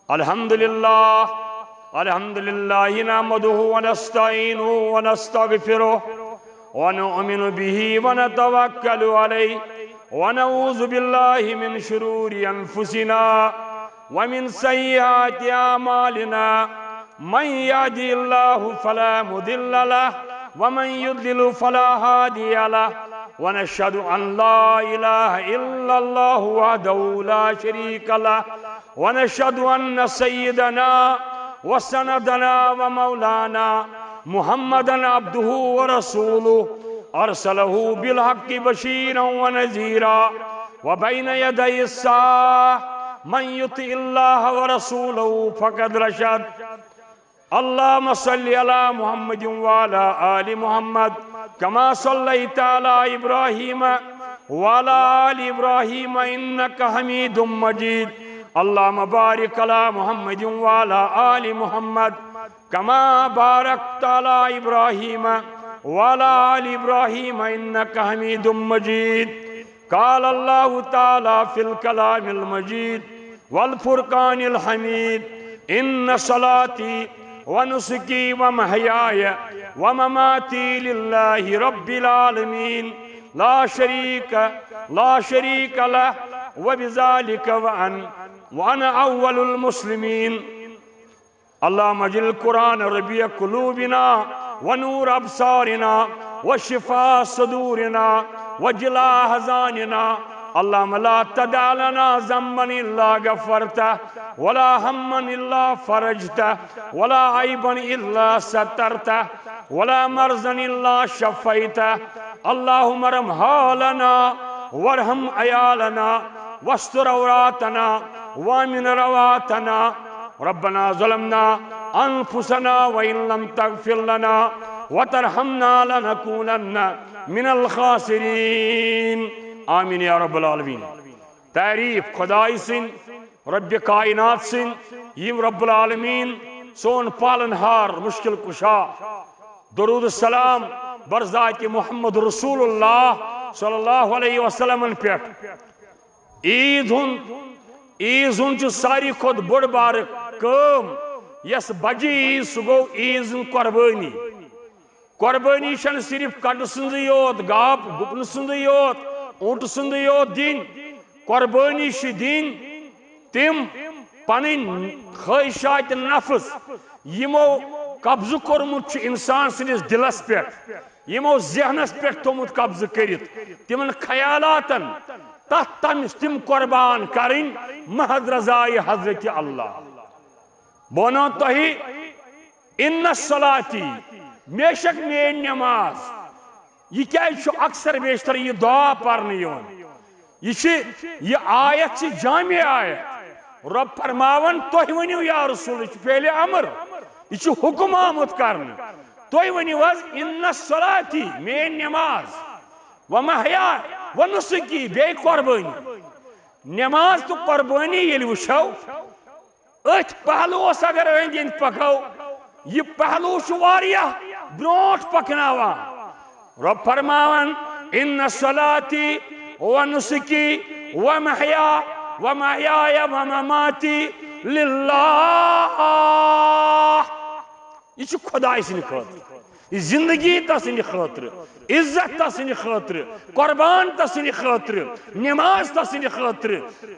अल्हम्दुलिल्लाह नहमदुहु व नस्तईनुहु व नस्तगफिरुहु व नु'मिनु बिही व नतवक्कलु अलैहि व नऊज़ु बिल्लाहि मिन शुरूरि अनफुसिना व मिन सय्यिआति अमालिना मन यहदिहिल्लाहु फला मुदिल्ल लहु व मन युद्लिल फला हादिय लहु व नशहदु अन ला इलाहा इल्लल्लाहु वहदहु ला शरीका लहु व नशहदु अन्न सय्यदना व सनदना व मौलाना मुहम्मदन अब्दुहु व रसूलुहु अरसलहु बिल हक्कि बशीरन व नज़ीरा व बैन यदै अस्साअह मन युतिइल्लाह व रसूलहु फक़द रशद। अल्लाहुम्मा सल्लि अला मुहम्मदिन व अला आलि मुहम्मद कमा सल्लैता अला इब्राहीम व अला आलि इब्राहीम इन्नका हमीदुम मजीद। अल्लाहुम्मा बारिक अला मुहम्मदिन व अला आलि मुहम्मद कमा बारकता अला इब्राहीम व अला आलि इब्राहीम इन्नका हमीदुम मजीद। क़ाल अल्लाहु तआला फ़िल कलामिल मजीद वल फ़ुरक़ानिल हमीद इन्न सलाती व नुसकी व महयाय व ममाती लिल्लाहि रब्बिल आलमीन ला शरीक लह व बिज़ालिका व अना अव्वलुल मुस्लिमीन। अल्लाहुम्मा जिल कुरान रबिय कुलूबिना व नूर अब्सारिना व शिफा सदूरिना व जिला हज़ानिना। अल्लाहुम्मा ला तदअ लना ज़म्बन इल्ला गफ़रतह वला हम्मन इल्ला फ़रजतह वला ऐबन इल्ला सतरतह वला मर्ज़न इल्ला शफ़ैतह। अल्लाहुम्मा रहम हालना वरहम अयालना वस्तर औरातना वामिन रवातना। रब्बना ज़लमना अनफुसना व इन लम तग़फ़िर लना व तरहमना लनकूनन्न मिनल ख़ासिरीन। आमीन या रब्बल आलमीन। तारीफ खुदाई सिंह रब्ब कायनात सिंह यिम रब्बुल आलमीन सोन पालनहार मुश्किल कुशा। दुरूद सलाम बरज़ात मुहम्मद रसूलुल्लाह सल्लल्लाहु अलैहि वसल्लम पे। ईद हुन सारी खुद बड़ बार कम यस बजी ईद सह गो ईद कुर्बानी। कुर्बानी छन सिर्फ कट सुंद योत गाप गुपन सुंद योत ऊंट सुंद योत दिन। कुर्बानी दिन तिम पन ख्वाहिशात नफ्स यमो कब्ज कोर्मुत इंसान सदिस दिलस पे यमो जहनस पे थोमुत कब्ज करित तिमन ख्यालातन तिम कुर्बान करें महज रज़ाए हज़रत अल्लाह। बोनो तही इन्न सलाती बेशक मेरी नमाज यह क्या अक्सर बेशतर यह दुआ पढ़ने यह आयत जामे आयत। रब फरमावन तुह वनियो या रसूल फेले अमर यह हुक्म आमुत कर तुह वनियो इन्न सलाती मेरी नमाज व महया व नुसकी बे कुर्बानी। नमाज तो कुर्बानी ये वो अथ पहलू अगर अंद अंद पको यह पहलू ब्रोट पकना। रब फरमावन इन्न सलाती व नुसकी व महयाय व ममाती लिल्लाह। यह खुदाई सिंद खातिर जिंदगी तसिंद खातिर इज्जत तसिंद खातिर कुर्बान तसिंद खातिर नमाज तसिंद खातिर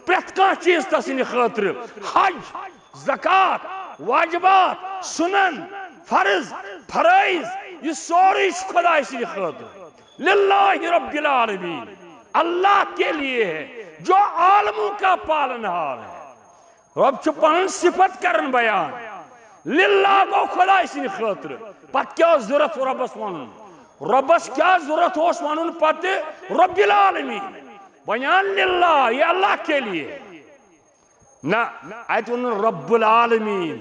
प्रत कह चीज तसिंद खातिर हज ज़कात वाजिबात सुनन फर्ज फराइज यह सोरी खुदाई सिंद खातिर लिल्लाहि रब्बिल आलमीन अल्लाह के लिए है जो आलमों का पालनहार है। रब पन सिफत करन बयान लिल्लाह गो खुदाई सिंद खातिर पत क्या जरूरत रबस वन रबस क्या जरूरत वन पत रब्बिल आलमीन बयान लिल्लाह ये अल्लाह के लिए ना अत वन रब्बुल आलमीन।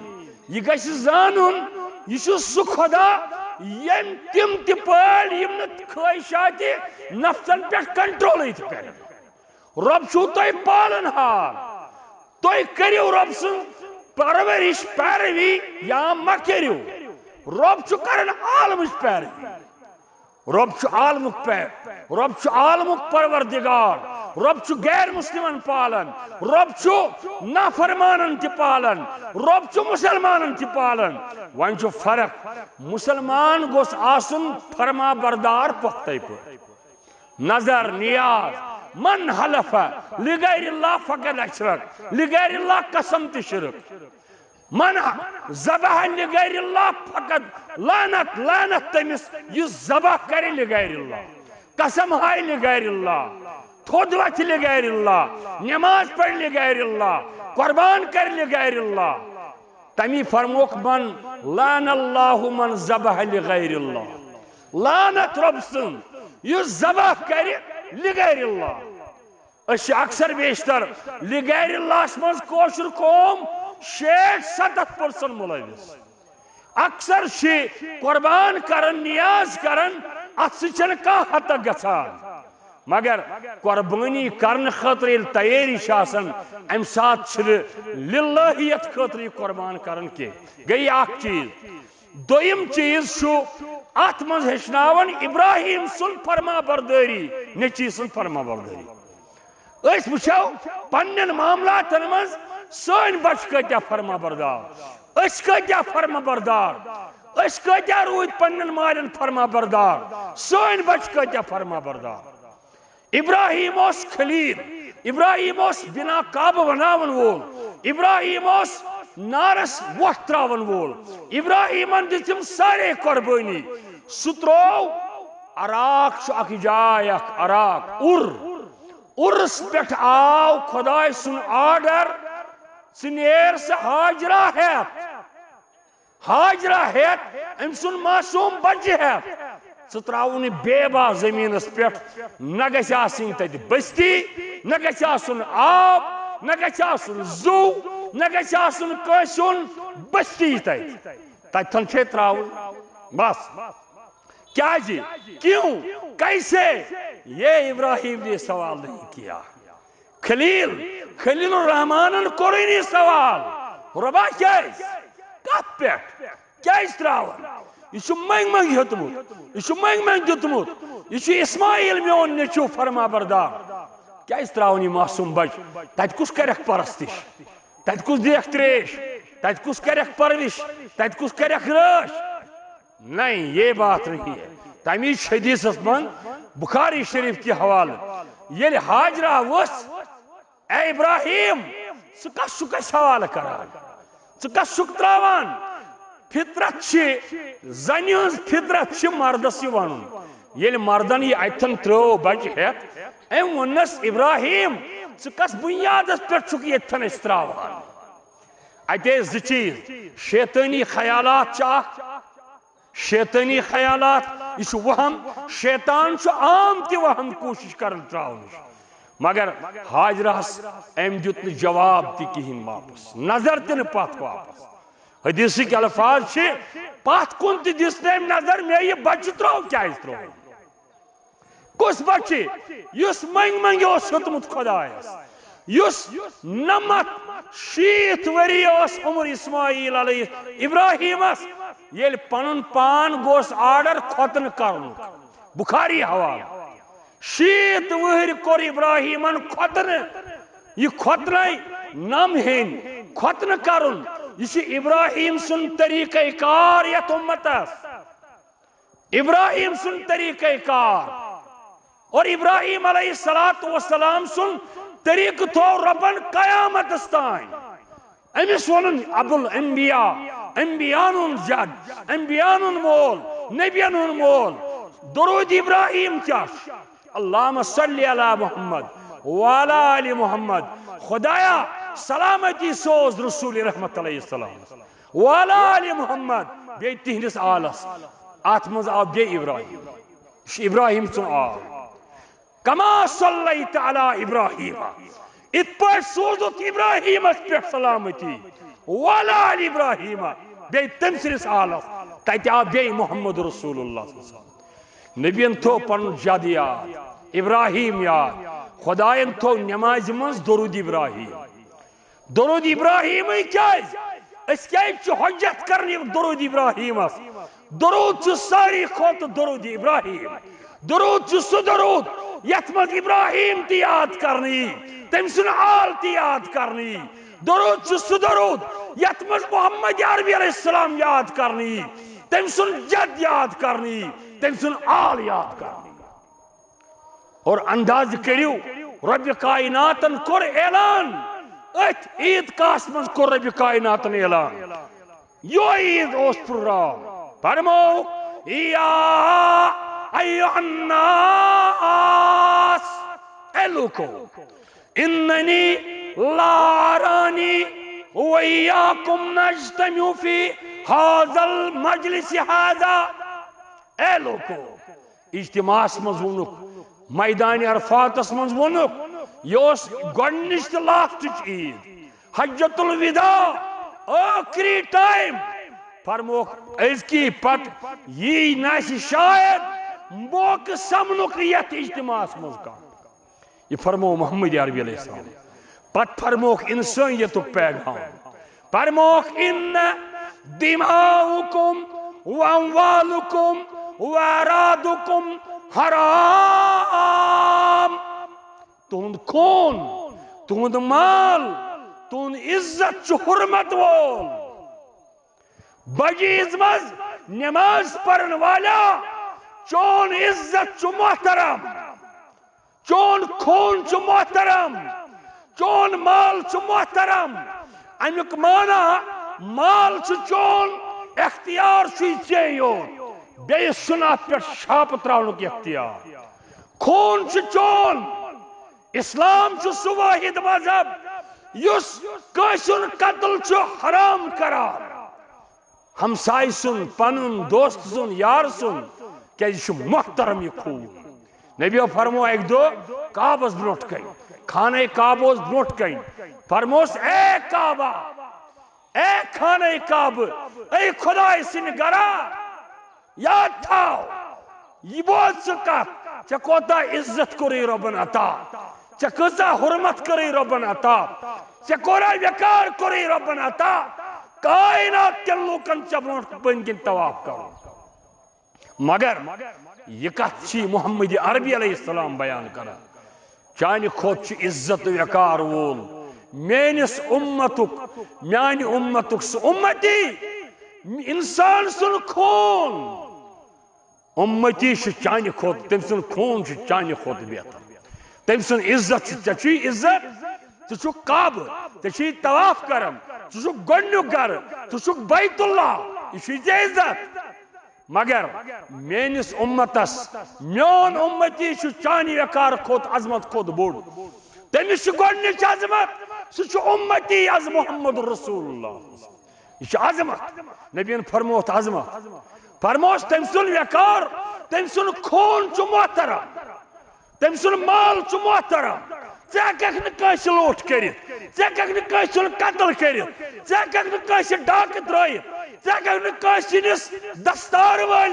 यह गछ जानन यह सु खुदा यम तिम तल यम ख्वाहिशात नफ्सन पे कंट्रोल कर। रब छु तुह पालनहार तुह करियो रब सुन परवरिश पैरवी या मा करियो। रब छु करन आलमच पैरवी रब छु आलमुक परवरदिगार रब छु गैर मुस्लिमन पालन, रब छु नाफरमानन ति पालन, रब छु मुसलमानन ति पालन। वन छु फर्क मुसलमान गोस आसुन फरमा बरदार पख्तै पे नजर नियाज मन हलफ लिगैरिल्लाह फकद अशरक लिगैरिल्लाह कसम ति शिरक मन ज़बह लिगैरिल्लाह फकद लानत लानत तमिस यु ज़बह करे लिगैरिल्लाह कसम हाय लिगैरिल्लाह थोद वथ लिगैरिल्लाह नमाज पढ़ लिगैरिल्लाह कुर्बान कर लिगैरिल्लाह तमी फरमोक मन लानल्लाहु मन ज़बह लिगैरिल्लाह लानत रब सुन यु ज़बह करे लिगैरिल्लाह। अक्सर बेशतर लिगैरिल्लाह मज कोशर कौम 60-70% मुलविस अक्सर कुर्बान करन नियाज करन अत कह हत गसान मगर कुर्बानी करने खतर तैयारी अम सात लिल्लाहियत खतर कुर्बान करन के गई अख चीज। दोयम चीज अत मज हेचनावन इब्राहिम सुन फरमा बरदारी नेची सुन फरमा बरदारी। वो पन्न मामलातन मज सन बच कत्या फरमा बरदार कत्या फरमा बरदार कत्या रूद पन्न मालन फरमा बरदार सन बच कत्या फरमा बरदार। इब्राहिम खलील इब्राहिम बिना काब बनावन वोल इब्राहिम नारस वोट त्रावन वोल इब्राहिमन दिम सारे कुर्बानी सह त्रो अराक अख जाय अराक उर्स पे आव खुदाय सुन आर्डर नेर से हाजरा हेत अम सुन मासूम बच्चे हेत सह त्रावन बेबा जमीनस पे न गि तत बस्ती न गि आब न गि जू न गि बस्ती तथन त्रावन बस क्या जी क्यों कैसे ये इब्राहिम ने सवाल नहीं किया खलील खलील रहमान कोर नहीं सवाल रबा क्या कत पे क्या त्रावन यह मंग मंग हेतमुत यह मंग मंग दितमुत यह इस्माइल मोन नेचू फरमा बरदार क्या त्रावन यह मासूम बच तत कुस कर परस्तिश तत कुस देख त्रेश तत कुस कर परविश तत कुस कर रश नहीं ये बात नहीं है। तमीज हदीस मन बुखारी शरीफ के हवाले ये हाजरा वस ए इब्राहिम सह सवाल करान सह त्रावान फितरत जन फितरत मर्दस वन ये मर्दन यह अथन त्रो बच हेत अम वनस इब्राहिम कस बुनियादस पे ये त्रावान अते चीज शैतानी ख्यालात शैतानी ख्यालात यह वहम शैतान आम ति वहम कोशिश कर त्रावन मगर हाजरस अम दुत जवाब तहन वापस नजर tin पत वापस हदीसिक अल्फाज पत कुन दिस तम नजर मे यह बच्चे त्रो क्या त्रो कुस बच्चे युस मंग मंग हेतमुत खुदायस युस 90 वरी उमर इस्माइल इब्राहिमस ये पन पान गोस आर्डर खोतन कर बुखारी हवाल 100 वहर कोर इब्राहिमन खोतन यह खोतन नम हेन खोतन करुन यह इब्राहिम सुन तरीक़े कार यथ उम्मतस इब्राहिम सुन तरीक़े कार और इब्राहिम अलैहिस्सलातु वस्सलाम सुन तरीक़ थो रबन क़यामत तान अमिस वोन अबुल अंबिया अंबियानुन जद अंबियानुन मोल नबियानुन मोल दुरूद इब्राहिम क्या अल्लाहुम्मा सल्लि अला मुहम्मद व अला आलि मुहम्मद खुदाया सलामती सोज रसूल रहमत अलैहिस्सलाम व अला आलि मुहम्मद बे तिहरिस आलस आत मज आव बे इब्राहिम इब्राहिम सुन आव कमा सल्लैत अला इब्राहिम इत पर सोजुत इब्राहिम पे सलामती व अला आलि इब्राहिम बे तमसरिस आलस तत आव बे मोहम्मद रसूलुल्लाह नबियन थो पन जद याद इब्राहिम याद खुदायन थो नमाज मज दरूद इब्राहिम क्या हजत कर दरूद इब्राहिम दरूद सारी खोत दरूद इब्राहिम दरूद सह दरूद यथ मज इब्राहिम ती याद करनी तम सुन आल ती याद करनी दरूद सह दरूद यथ मज मोहम्मद अरबी अलैहिस्सलाम याद करनी तम सुन जद याद करनी तम सुन आल याद करनी। और अंदाज करियो रब कायनातन कोर ऐलान अथ ईद कास मज कोर रब कायनातन ऐलान यो ईद ओस प्रोग्राम फरमो या अय्युहन नास ए लोगो इन्ननी लारानी वय्याकुम नज्तमु फी हाज़ल मजलिस हाज़ा ए लोगो इज्तिमास मज वोनुक मैदान अरफातस मज वोनुक योस गोडनिच तो लास्ट ईद हज्जतुल विदा आखिरी टाइम फरमोक अजकी पत यी नासि शायद मौक समनुक यथ इज्तिमास मज का ये फरमो मोहम्मद अरबी अलैहिस्सलाम पत फरमोक इंसानियत पैगाम फरमोक इन्न दिमाउकुम व अमवालुकुम व अरादुकुम हराम तुंद खून तुंद माल तुंद इज्जत छु हुर्मत वोल बजीज मज नमाज पढ़न वाला चोन इज्जत छु मोहतरम चोन खून छु मोहतरम चोन माल छु मोहतरम अमुक माना माल छु चोन इख्तियार छु चेयो बे सुना पे छाप त्राउनुक इख्तियार खून छु चोन इस्लाम छु सु वाहिद मजहब युस कसन कत्ल छु हराम करार हमसाय सुन पनुन दोस्त सुन यार सुन क्या मोहतरम यह खून नबियो फरमो एक दो काबस ब्रोट कई खाने काबोस ब्रोट कई फरमोस ए काबा ए खाने काब ए खुदाय सिन गरा याद थाओ ये बोल सका चे कोता इज्जत करी रबन अता चे कसा हुर्मत करी रबन अता चे कोरा व्यकार करी रबन अता कायनात के लोकन चे ब्रोट बन तवाफ करो मगर यह कथ मोहम्मद अरबी अलैहिस्सलाम बयान कर चान खोत इज्जत वकार वोल मेनिस उम्मतुक मान उम्मतुक उम्मती इंसान सुन खून उम्मती चान खोत तम सुन खून चान खोत बेहतर तम सुन इज्जत चे इज्जत छु काब चे तवाफ करम छु गोडनुक गर छु बैतुल्लाह यह इज्जत मगर मेनिस उम्मतस मोन उम्मती चानी वकार खोत अजमत खोत बोड़ तमिस गोडनिच अजमत सह उम्मती अज मोहम्मद रसूलुल्लाह यह अजमत नबीन फरमोत अजमत फरमोस तम सुन वकार तम सुन खून छु मोहतरम तम सुन माल छु मोहतरम चे लोट कर चे कत्ल कर चे डाक त्र दस्तार वाल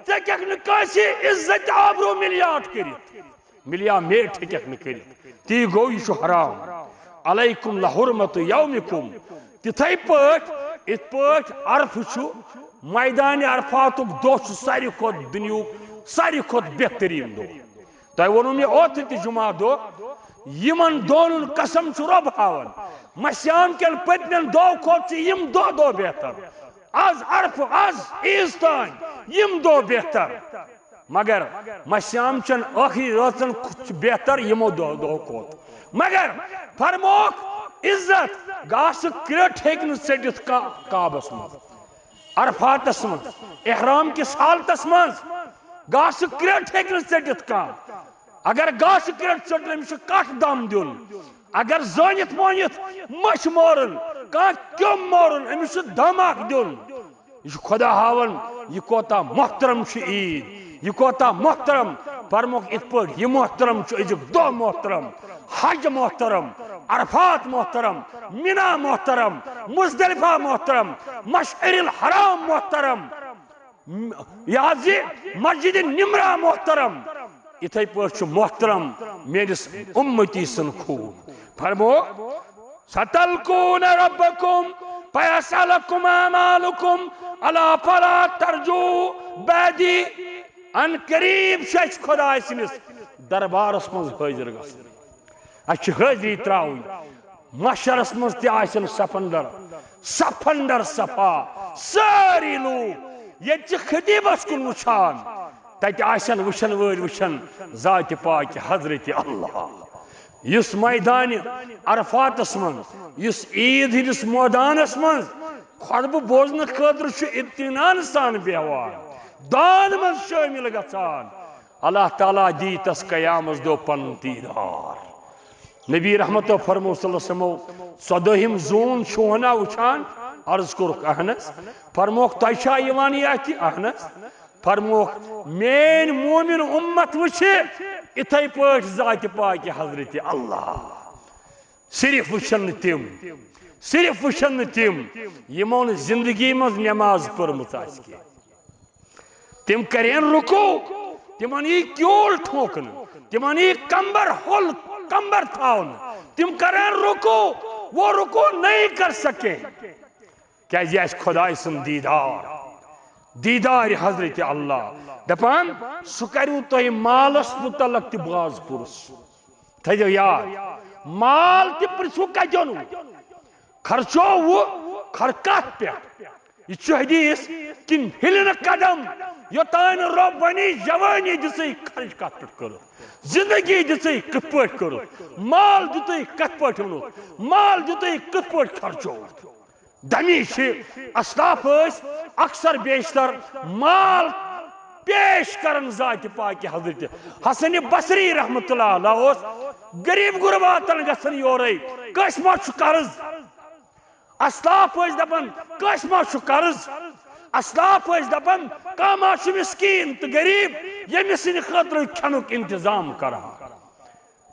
चे इज्जत आबरू मिलियाट कर मिलिया मेट कर ती गो यह हराम अलैकुम लहुरमत यौमिकुम तिथै पट इत पट अरफ मैदान अरफातुक दोह सारी खोत दुनियुक सारी खोत बेहतरीन दो तह वो मे ओत जुमा दो यमन दोन कसम रब हावन मश्याम के पतमन दो खोत यम दो बेहतर आज अरफ आज ईज तान यम दो बेहतर मगर मश्याम चन आखिरी रातन बेहतर यमो दो खोत मगर फरमोक इज्जत गास क्रट हेक चटित काबस मज अरफातस मज एहराम किस हालतस मज गास क्रट हेक चटित का अगर गास क्रट चट अमिस कट दम दिन अगर जानित मानित मश मारन कह क्यों मारन अमिस दम दिन यह खुदा हावन यह कोता मोहतरम ईद यह कोता मोहतरम फरमोक इत पे यह मोहतरम अजुक दो मोहतरम हज मोहतरम अरफात मोहतरम मिना मोहतरम मुजदलिफा मोहतरम मशअरिल हराम मोहतरम मस्जिद निमरा मोहतरम इथे पे मोहतरम मेरिस उम्मती सन खून फरमो सतलकून रब्बकुम फयसलकुम अमालुकुम अला फला तरजू बैदी अन करीब शच खुदा सिनिस दरबारस मज हाजिर गई हाजिरी त्राउन मशरस मज तन सफंडर सफा सारी लूग ये खतीबस कुन वुचान तन वुचन वल वुचन जात पाक हजरत अल्लाह युस मैदान अरफातस मज युस ईद हिंदिस मैदानस मज खुतब बोजन खतर इत्मीनान सान बेहवान दान मज शामिल गचान अल्लाह ताला दी तस कयामस दो पन दीदार नबी रहमत फरमो सदहिम जून छोना वुचान अर्ज कोरुक अहनस फरमोक तयशा यवान यह अहनस फरमोक मेन मोमिन उम्मत वुचे इथे पट जात पाक हजरत अल्लाह सिर्फ वुचन तिम यमो जिंदगी मज नमाज पर्मत तिम करें रुकू तिमन यी क्योल ठोकन तिमन यी कंबर होल कंबर थावन तिम करें रुकू वो रुकू नहीं कर सके क्या खुदाई सुन दीदार हजरत अल्लाह दपान सह करू तुह मालस मुतलक बाज पुरुष थो याद माल तू कजन खर्चो वो खरकत पे यह हदीस किन हिल कदम योतान रब बनी जवानी दिसई खर्च कत पे कर जिंदगी दिसई कत पे कर माल दितई कत पे माल दितई कत पे खर्चो दमी अस्लाफ अक्सर बेशतर माल पेश करन जात पाक हजरत हसन बसरी रहमतुल्लाह अलैह गरीब गुरबातन गसन योरे कस मा कर्ज अस्लाफ दपन कस मा कर्ज अस्लाफ दपन कमा मिस्कीन तो गरीब यमिस खतर खनुक इंतजाम करा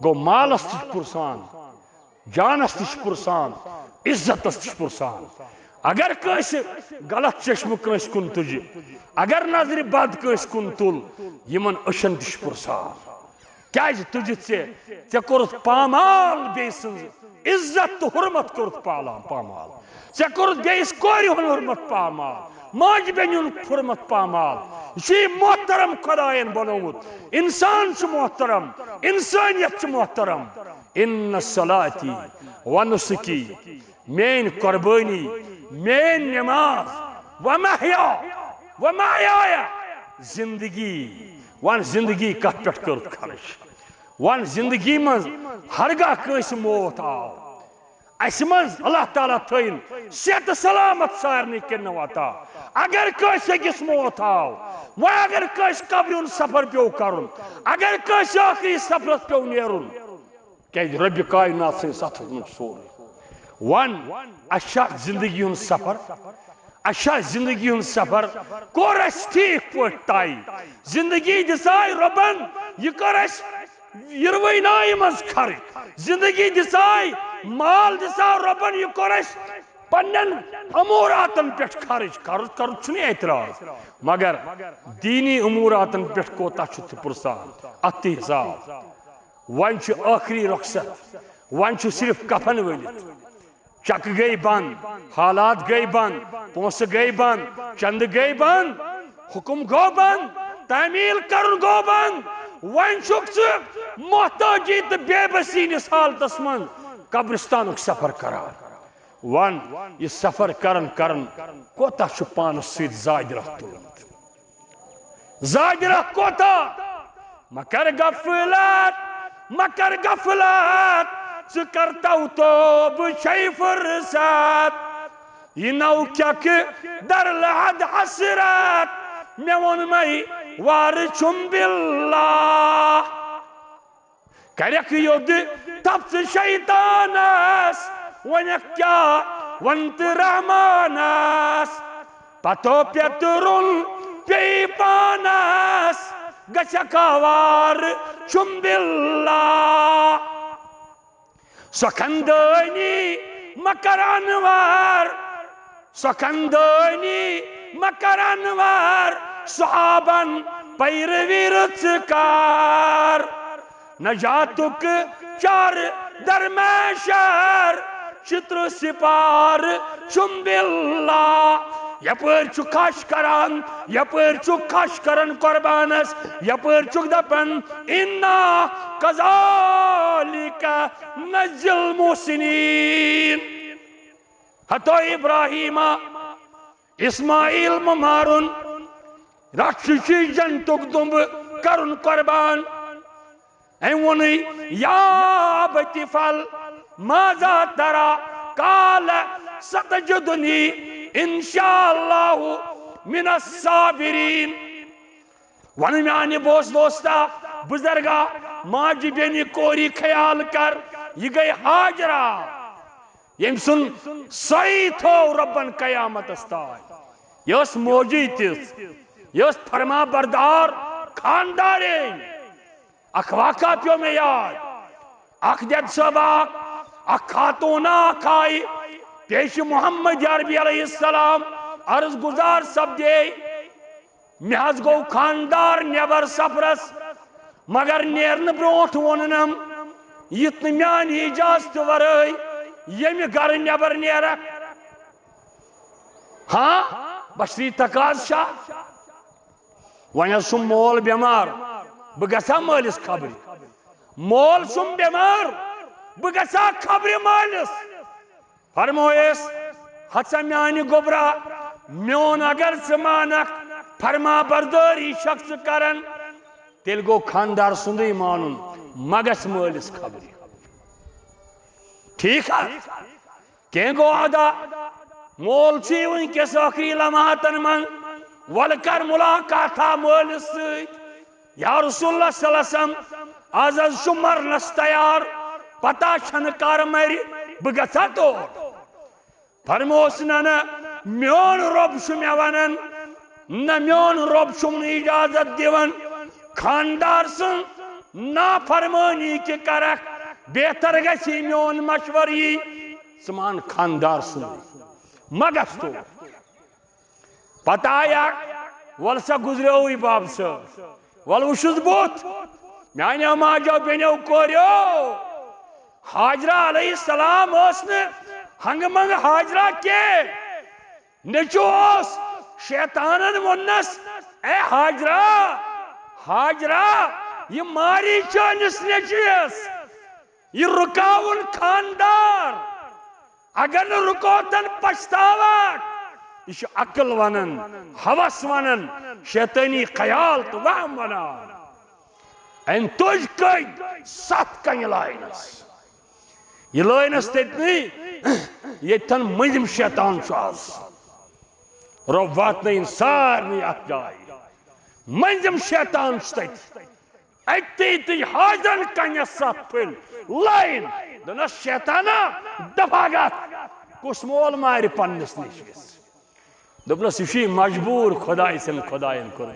गो मालस पुरसान जानस पुरसान इज्जतस पुरसान अगर कस गलत चश्म कस कुन तुज अगर नजर बद कस कुन तुल यमन अशन पुरसान क्या तुज ऐ कोर पामाल बे इज्जत तो हुरमत कोर पामाल ऐ कोर बेस कोर हुरमत पामाल माज बेन हुरमत पामाल ये मोहतरम खुदायन बनोमुत इंसान मोहतरम इंसानियत मोहतरम इन सलाती व नुसकी मेन कुर्बानी मेन नमाज व महया जिंदगी वन जिंदगी कत पे कर खर्च वन जिंदगी मज हरगा कस मौत आव अस मज अल्लाह ताला थन सेहत सलामत सारनी कर वाता अगर कस अकिस मौत आव व अगर कस कब्र सफर पे कर अगर कस आखिरी सफर पे नेरुन क्या रब कायनात सथ सोर वन अच्छा जिंदगी हूं सफर अच्छा जिंदगी हूं सफर कोर ठीक पे तय जिंदगी दिसाय रबन यह कर यरवनाई मज खर्च जिंदगी दिसाय माल दिसा रबन यह कर पन्न अमूरातन पे खर्च खर्च एतराज मगर दीनी अमूरातन पे कोता पुरसान अत हिसाब वन आखिरी रुखसत वन सिर्फ कफन वलित चक गई बंद हालात गई बंद पोस गई बंद चंद गई बंद हुक्म गो बंद तामील कर गो बंद वन मोहताजी तो बेबसी निस हालतस मन कब्रिस्तान सफर करान वन यह सफर करन करन कोता पानस सत जादिरा तुलमत जादिरा कोता मकर गफलत करता तो बुछई फुर्सत यह नौ क्या दर लहद हसरत मे वोन मई वार छुम बिल्ला करक योद तप शैतानस वन क्या वंत रहमानस पतो पेतरुल पे पानस गचकावार छुम बिल्ला सखंदनी मकरानवार सखंदनी मकरानवार सहाबन पैरवीरकार नजातुक चार दरमेशर चित्र सिपार चुम्बिल्ला यपर खश करान यपर खश करन कुर्बानस यपर दपन इन्ना कज़ालिका नज़्ज़िल मुहसिनीन हतो इब्राहीमा इस्माइल मारुन राक्षसी जंतुक दुंब करुन कुर्बान वोन या बतिफल माजा तरा काल सतजुदनी इंशाअल्लाहु मिनस साबिरीन वन म्यानि बोस दोस्ता बुजुर्गा माजी बेनी कोरी ख्याल कर ये गई हाजरा यम सुन सही थो रब्बन कयामत अस्ताय यस मौजी तिस यस फरमा बरदार खानदारे अखवाका प्यो में याद अखदत सबा अखातूना खाई पेश मोहम्मद अरबी अलैहिस्सलाम अर्ज गुजार सपदे महज गो खानदार नेबर सफरस मगर नेरन ब्रोट वोनम युत म्यान इजाजत वरय यम घर नेबर नेर हाँ बशरी तकाजा वन सुम मोल बेमार बह गसा मालिस खबरी मोल सुम बेमार बह गसा खबरी मालिस फरमोयस हसा म्यानि गोबरा म्योन अगर से मानक फरमा बरदारी शख्स करन तेल गो खानदार सुंदे मानुन मगस मालिस खबरी ठीक है के गो अदा मोल ची वनकस आखिरी लम्हातन मन वल कर मुलाकात मालिस सत या रसूलुल्लाह सल्लल्लाहु अलैहि वसल्लम आज शुमर नस तैयार पता छन कर मरि बह गसा तो फरमोस न म्योन रब मे वनन न म्योन रब इजाजत दिवन खानदार सुन नाफरमानी के करक बेहतर गसी म्योन मशवर यी समान खानदार सुन मगस तो पता आया वल सा गुजरो बाब से वल वुशुस बुत म्याने माजो बेनो कोरियो हाजरा अलैहिस्सलाम हंग मंग हाजरा के नचोस शैतानन वोनस ए हाजरा हाजरा ये मारी चानिस नचियस ये रुकाउन खानदार अगर न रुकोतन पछतावक यह अकल वनन हवस वनन शैतानी ख्याल तो वहम वनान अन तुझ कद सत कन लाइनस यह लाइनस ततनी यन मजिम शैतान रब वात सारे अत जाय मजिम शैतान अति हाजन कन सत फल लाइन दनस शैताना दफागत कुस मोल मार पन्नस नश दोपनस यह मजबूर खुदाय सन खुदायन कोर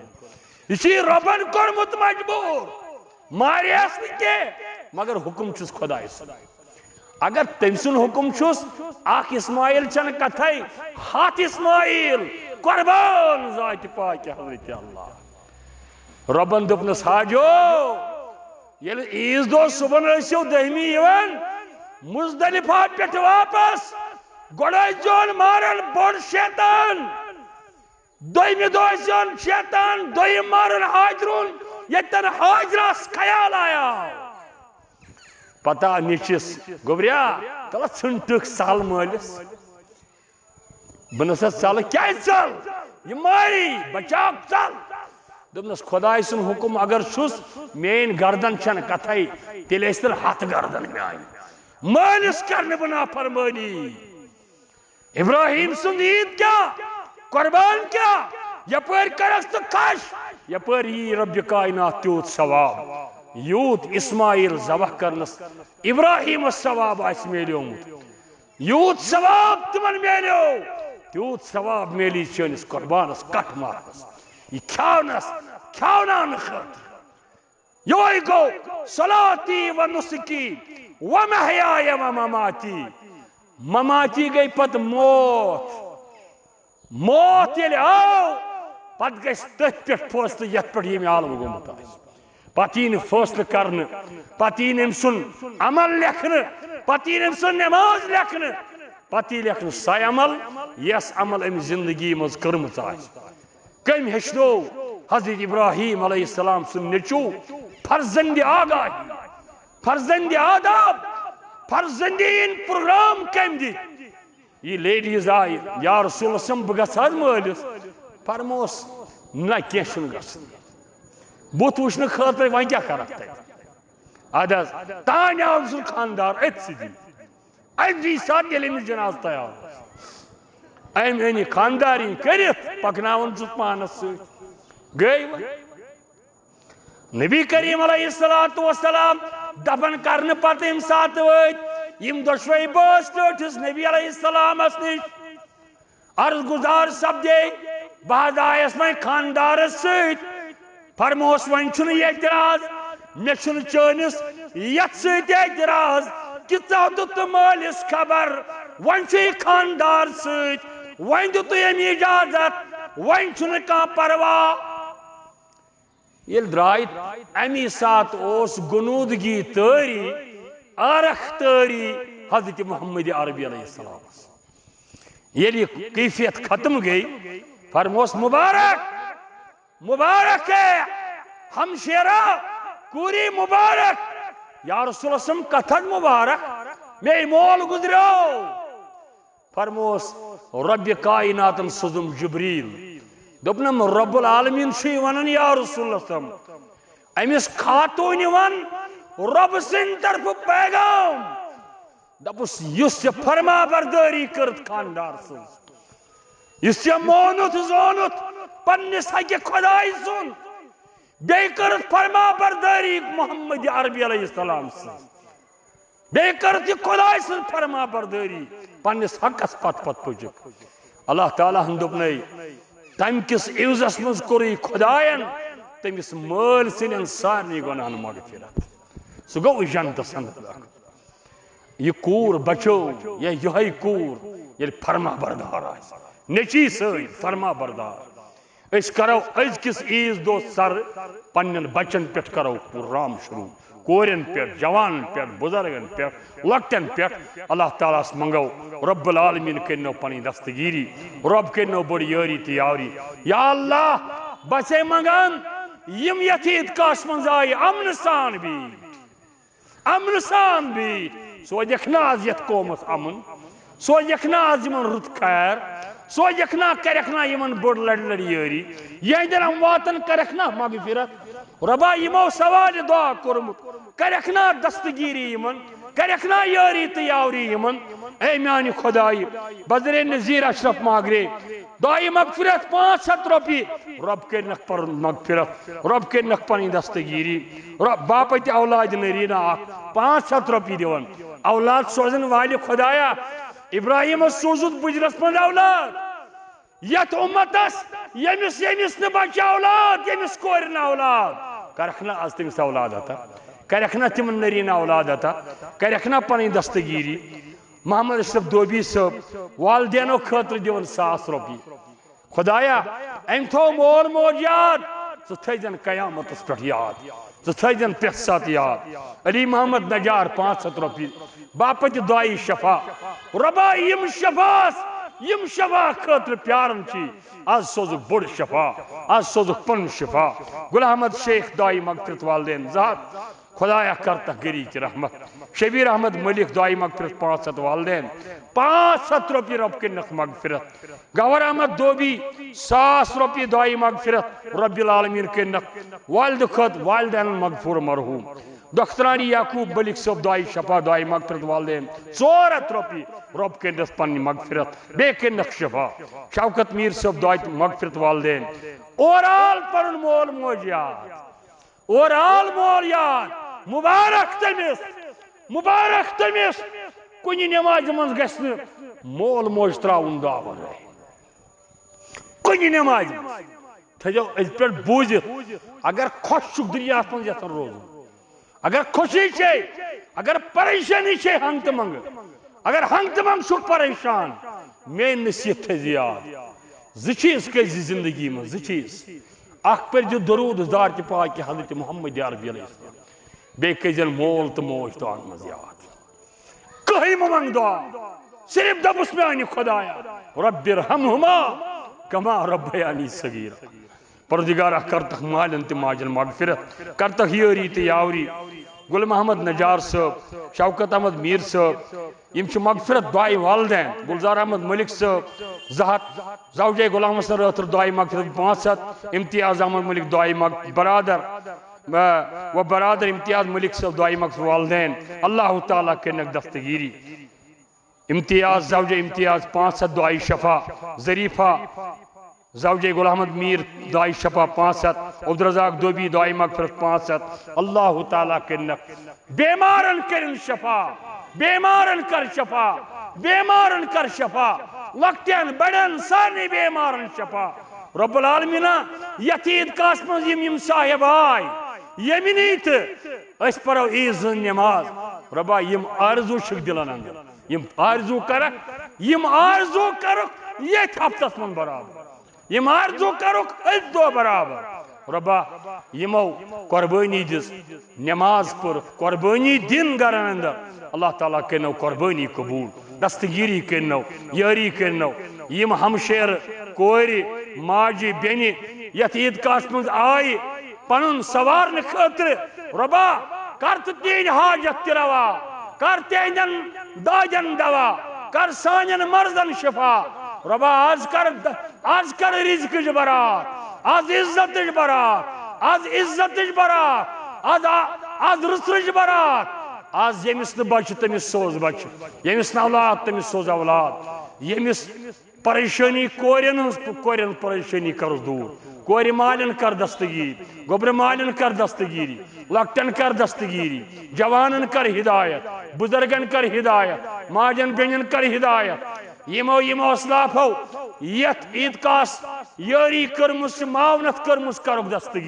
यह रबन कोरमुत मजबूर मारियस के मगर हुकुम छुस खुदाय सन अगर तम सुन हुकुम छुस आख इस्माइल चन कथई हाथ इस्माइल कुर्बान जात पाक हजरत अल्लाह रबन दोपनस हाजो ये ईज दो सुबह दहमी मुजदलिफा पे वापस गोड़े जोन मारन बोन शैतान दोयमि दोन शैतान दोयम मारन हाजरुन यतन हाजरास ख्याल आया पता निचिस गोबरिया तला छुंटुक साल मालिस बनस साल क्या चल ये मारी बचाव चल दोपनस खुदाय सुन हुकुम अगर छुस मेन गर्दन छन कथई तेल हाथ गर्दन म्यान मालिस करने बना फरमानी इब्राहिम सुन ईद क्या कुर्बान क्या यपर करस तो खश यपर यी रब कायनात त्यूत सवाब यूत इस्माइल जबह करनस इब्राहिम सवाब आस मेलियोमुत यूत सवाब तुमन मेलियो त्यूत सवाब मेली चनिस कुर्बानस कट मारनस यह ख्यावनान खतर योय गो सलाती व नुसकी व महयाय व ममाती ममाती गई पत मौत मौत ये आओ पत गई तथ पे फैसले यथ पे यम आलम गोमुत पतीन फैसले करने पतीन सुन अमल लेखन पतीन सुन नमाज लेखन पति लेखन सह अमल यस अमल अम जिंदगी मज कर्म कम हेचनो हजरत इब्राहिम अलैहिस्सलाम सुन नेचू फर्जंद आगाही फर्जंद आदाब फर्जंदीन प्रोग्राम कम दी ये लेडीज आय या रसूल बह गज मालिस फरमोस न कह बुत वुचन खतर वह क्या कर अद तान आव सह खानदार अजी सात जनाज तैयार अन खानदारी कर पकनावन पानस गई नबी करीम अलैहिस्सलातु वस्सलाम दफन करने पत यम सात वम दोशवे बस लोटिस नबी अलैहिस्सलामस निश अर्ज गुजार सपदे बह आयस वह खानदारस फरमोस वन एतराज मे चनिस यथ सतराज कि दुत मालिस खबर वन खानदार वन दुत इजाजत वन कह परवाह ये द्राय अमी सात गुनूदगी तारी आरख तारी हजरत मोहम्मद अरबी अलैहिस्सलाम ये कैफियत खत्म गई फरमोस मुबारक मुबारक है हमशेरा पूरी मुबारक या रसूल कथन मुबारक मे मोल गुजरो फरमोस रब कायनात सजुम जिब्रील दोपनम रब्बुल आलमीन वन या रसूल अमिस खातून वन रब सिंद तरफ पैगाम दपुस युस फरमा बरदारी कर खानदार युस मोनुत जोनुत पन्निस हक खुदाई सुन बे कर फरमा बरदारी मोहम्मद अरबी अलैहिस्सलाम बे कर खुदाई सुन फरमा बरदारी पन्निस हकस पत पत पुजुक अल्लाह ताला दोपन तम किस इवजस मज कोर खुदायन तमिस माल सन सारे गुनाहन मगफिरत सह गो जन्नतस यह कूर बचो यह कूर ये फरमा बरदार नेची सर फरमा बरदार करो अजकिस ईज दो सर पन्न बचन पे करो प्रोग्राम शुरू कोरन पे जवान पे बुजुर्गन पे लकटन पे अल्लाह ताला मंगो रब्बुल आलमीन करो पनी दस्तगीरी रब करो बड़ यारी तो यारी या अल्लाह बचे मंगान यम यथीत काश मज आय अमन सान भी सोजख नाज यथ कौमस अमन सोजख नाज यमन रुत खैर सोजख ना करख ना यमन बड़ लड़ लड़ यारी यह दिन हम वातन करख ना मगफिरत रबा यमो सवाल दुआ कोरमुत करख ना दस्तगीरी यमन करख ना यारी तो यारी यमन ए म्यानी खुदाई बजरे नजीर अशरफ मागरे दुआई मगफिरत 500 रुपये रब के नख पर मगफिरत रब के नख पर दस्तगीरी रब बापत औलाद नरीना 500 रुपये दिवन औलाद सोजन वाले खुदाया इब्राहिम सोजुत बुजरस मन औलाद यथ उम्मतस यमिस यमिस न बच औलाद यमिस कोर न औलाद करखना आज तमिस औलाद अता करखना तिम नरीना औलाद अता करखना पन दस्तगीरी मोहम्मद अशरफ दोबी सब वालदेनो खतर दिवन 100 रुपये खुदाया अम थो मोल मोज याद सह थन कयामतस पे याद सह थन पे सात याद अली मोहम्मद नजार 500 रुपये बापत दुआई शफा रबा यम शफा खतर प्यारन आज सोजुक बड़ शफा आज सोजुक पन शफा गुल अहमद शेख दुआई मगफिरत वालदेन ज़ात खुदाया करता गरी की रहमत शबीर अहमद मलिक दुआई मगफिरत 500 वालदेन 500 रुपये रब के नख मगफिरत गवर अहमद दोबी 100 रुपये दुआई मगफिरत रब्बिल आलमीन के नख वालिद खत वालिदैन मगफूर मरहूम दख्तरानी याकूब मलिक सब दुआई शफा दुआई मगफिरत वालदेन 400 रुपये रब के नख पन मगफिरत बे के नख शफा शौकत मीर सब दुआई मगफिरत वालदेन ओराल पर मोल मोज याद ओराल मोल याद मुबारक तमिस कुन नमाज मज गस्न मोल मोज त्राउन दावन कुन नमाज थो पे बूजित अगर खुश दुनिया मज यथन रोजन अगर खुशी छे अगर परेशानी छे हंग मंग अगर हंग मंग छु परेशान मे नसीहत थे याद चीज कर जिंदगी में चीज अख पर जो दरूद दार के पाक के हजरत मोहम्मद अरबी बे कजन मोल तो मोज तो मज याद कहीं मंग दुआ सिर्फ दबुस में खुदाया रब्बिरहमहुमा कमा रब्बयानी सगीरा। परदिगारा कर तक मालन ते माजन मगफिरत, कर तक यारी ते यावरी। गुल मोहम्मद नजार साहब, शौकत अहमद मीर साहब, यम मगफिरत दुआई वालदैन। गुलजार अहमद मलिक साहब ज़हत ज़ौजे गुलाम हसन रतर दुआई मगफिरत 500। इम्तियाज अहमद मलिक दुआई बरादर व बरादर इम्तियाज मलिक साहब दुआई मगफिरत वालदैन। अल्लाह ताला के नक दस्तगीरी। इम्तियाज ज़ौजे इम्तियाज 500 दुआई शफा। ज़रीफा ज़ौजे गुलाम अहमद मीर दुआई शफा 500। अब्दुर्रज़ाक दोबी दुआई मगफिरत 500। अल्लाह ताला के नक बेमारन कर शफा, बेमारन कर शफा, बेमारन कर शफा, लक्तन बड़न सारे बेमारन शफा। रब्बुल आलमीना यतीद कास मज यम साहिब आय यमिनी तो परो ईज नमाज। रब्बा यम आरजू छ दिलन अंदर, यम आरजू कर, यम आरजू कर ये हफ्तस मन बराबर, यम आरजू करुक दो बराबर। रब्बा यमो कुर्बानी दिस, नमाज पर कुर्बानी दिन गरन अंदर। अल्लाह ताला करनो कुर्बानी कबूल, दस्तगीरी करनो, यारी करनो। यम हमशेर कोरी माजी बेनी यथ ईद कास मज आय पन सवारन खतर रब्बा कर तीन हाजत तिरवा, कर तेन दाजन दवा, कर सान मर्दन शिफा। रब्बा आज कर रिज़्क बरात, आज इज्जत बरात, आज इज्जत बरात, आज रुस्र बरात। आज यमिस न बच तमिस सोज बच, यमिस न औलाद तमिस सोज औलाद, यमिस परेशानी कोरन परेशानी कर दूर, कोर मालन कर दस्तगीर, गोबर मालन कर दस्तगीरी, लक्टन कर दस्तगीरी, जवानन कर हिदायत, बुजुर्गन कर हिदायत, माजन बेनन कर हिदायत। यमो यमो असलाफो यथ ईद कास यारी कर्मुस मावनत कर्मुस कर दस्तगीर।